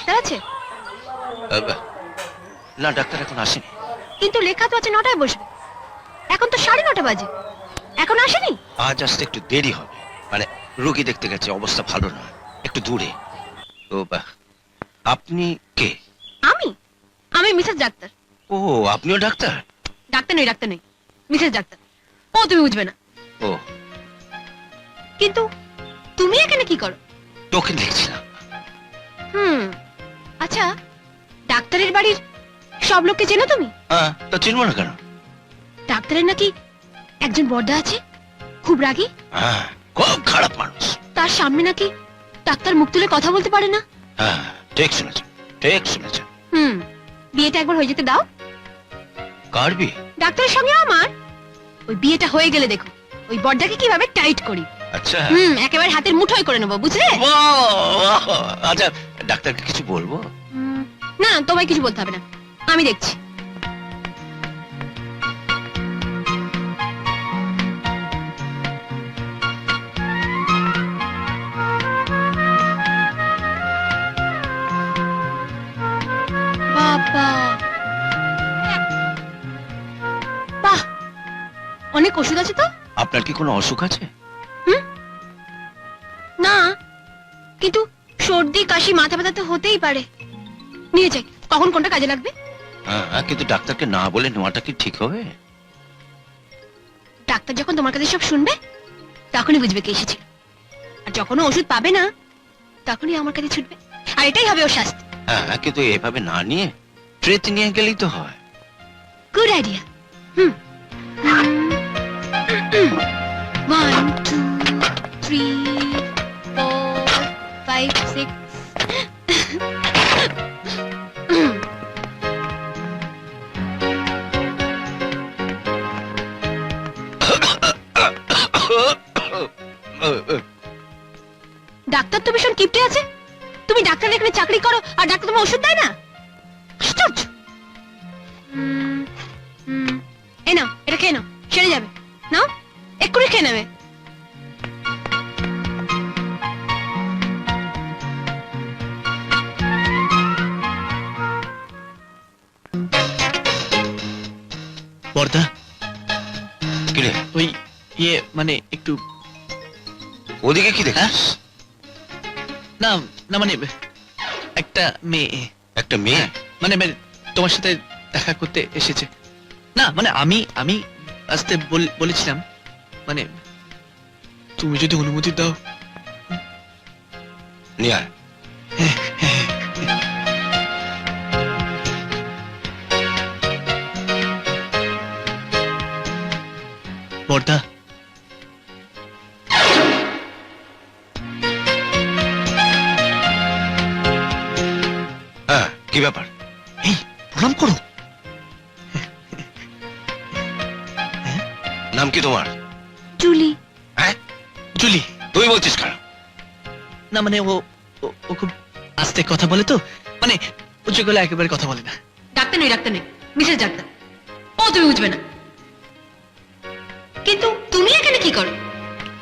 Doctor আছে? না, doctor এখন আসেনি। কিন্তু লেখা তো আছে 9টায় বসবে। এখন তো 9:30 বাজে, এখন আসেনি। আজ আসতে একটু দেরি হবে, মানে রোগী দেখতে গেছে, অবস্থা ভালো না, একটু দূরে। তো আপনি কে? আমি আমি মিসেস ডাক্তার। ও, আপনিও ডাক্তার? ডাক্তার নই, মিসেস ডাক্তার। ও তুমি বুঝবে না। ও, কিন্তু তুমি এখানে কি করো? টোকেন লিখছিলাম। আচ্ছা, ডাক্তারের বাড়ির সব লোককে চেনো তুমি? হ্যাঁ, তা চিনবো না কেন? ডাক্তারের নাকি একজন বড়দা আছে, খুব রাগী। হ্যাঁ, খুব খারাপ মানুষ। তার সামনে নাকি ডাক্তার মুখ তুলে কথা বলতে পারে না। হ্যাঁ, ঠিক শুনেছেন, ঠিক শুনেছেন। বিয়েটা একবার হয়ে যেতে দাও। কার বিয়ে? ডাক্তারের সঙ্গে আমার। ওই বিয়েটা হয়ে গেলে দেখো ওই বড়দাকে কিভাবে টাইট করি। আচ্ছা। একেবারে হাতের মুঠোয় করে নেবো, বুঝলে? আচ্ছা, ডাক্তারকে কিছু বলবো? না, তোমায় কিছু বলতে হবে না, আমি দেখছি। বাবা, বাহ, অনেক ওষুধ আছে তো। আপনার কি কোনো অসুখ আছে? না, কিন্তু সর্দি কাশি মাথা ব্যথা তো হতেই পারে। নিয়ে যাই, কখন কোনটা কাজে লাগবে? হ্যাঁ, কিন্তু ডাক্তারকে না বলে নেওয়াটা কি ঠিক হবে? ডাক্তার যখন তোমার কাছে সব শুনবে তখনই বুঝবে কে এসেছিল, আর যখন ও ওষুধ পাবে না তখনই আমার কাছে ছুটবে, আর এটাই হবে ওর শাস্তি। হ্যাঁ, কিন্তু এভাবে না নিয়ে ট্রেতে নিয়ে গেলেই তো হয়। Good idea. 1 2 3 4 5 6 ডাক্তার তো ভীষণ কিপটে আছে। তুমি ডাক্তার এখানে চাকরি করো আর ডাক্তার তোমার ওষুধ দেয় না? আশ্চর্য। এই নাও, এটা খেয়ে নাও, সেরে যাবে। নাও, এক্ষুনি খেয়ে নেবে। বর্দা, কি রে? ওই মানে একটু ওদিকে কি দেখ? না না, মানে একটা মেয়ে। একটা মেয়ে? মানে তোমার সাথে দেখা করতে এসেছে। না মানে আমি আসতে বলেছিলাম, মানে তুমি যদি অনুমতি দাও। নিয়ে আয়। বর্দা, হ্যাঁ, কি ব্যাপার? এই প্রণাম করো। নাম কি তোমার? জুলি। হ্যাঁ, জুলি। তুই বলছিস কেন? না মানে ও খুব আস্তে কথা বলে তো, মানে উঁচু গলা একেবারে কথা বলে না। ডাক্তার নই, মিসেস ডাক্তার। ও তুমি বুঝবে না। কিন্তু তুমি এখানে কি করো?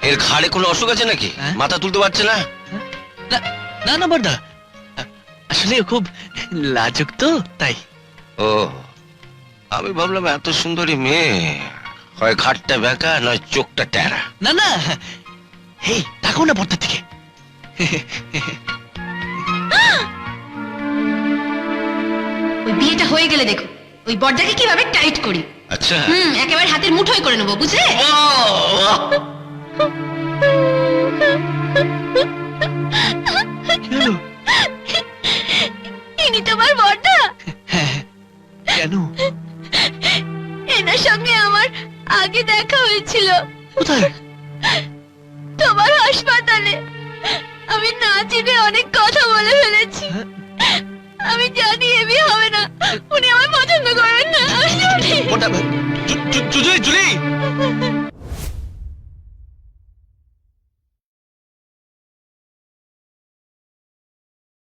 এর ঘাড়ে কোনো অসুখ আছে নাকি? হ্যাঁ? মাথা তুলতে পারছে না? না না না বর্দা, আসলে ও খুব লাজুক তো, তাই। ও, আমি ভাবলাম এত সুন্দরী মেয়ে হয় ঘাটটা বেঁকা নয় চোখটা টেরা। না না, হেই ডাকো না বর্দার থেকে। ওই বিয়েটা হয়ে গেলে দেখো ওই বড়দাকে কিভাবে টাইট করি। আচ্ছা। একেবারে হাতের মুঠোয় করে নেবো, বুঝলে? কি হলো? ইনি তোমার বড়দা? হ্যাঁ, কেন? এনার সঙ্গে আমার আগে দেখা হয়েছিল। কোথায়? তোমার হাসপাতালে। আমি না চিনে অনেক কথা বলে ফেলেছি। আমি জানি এ বিয়ে হবে না, উনি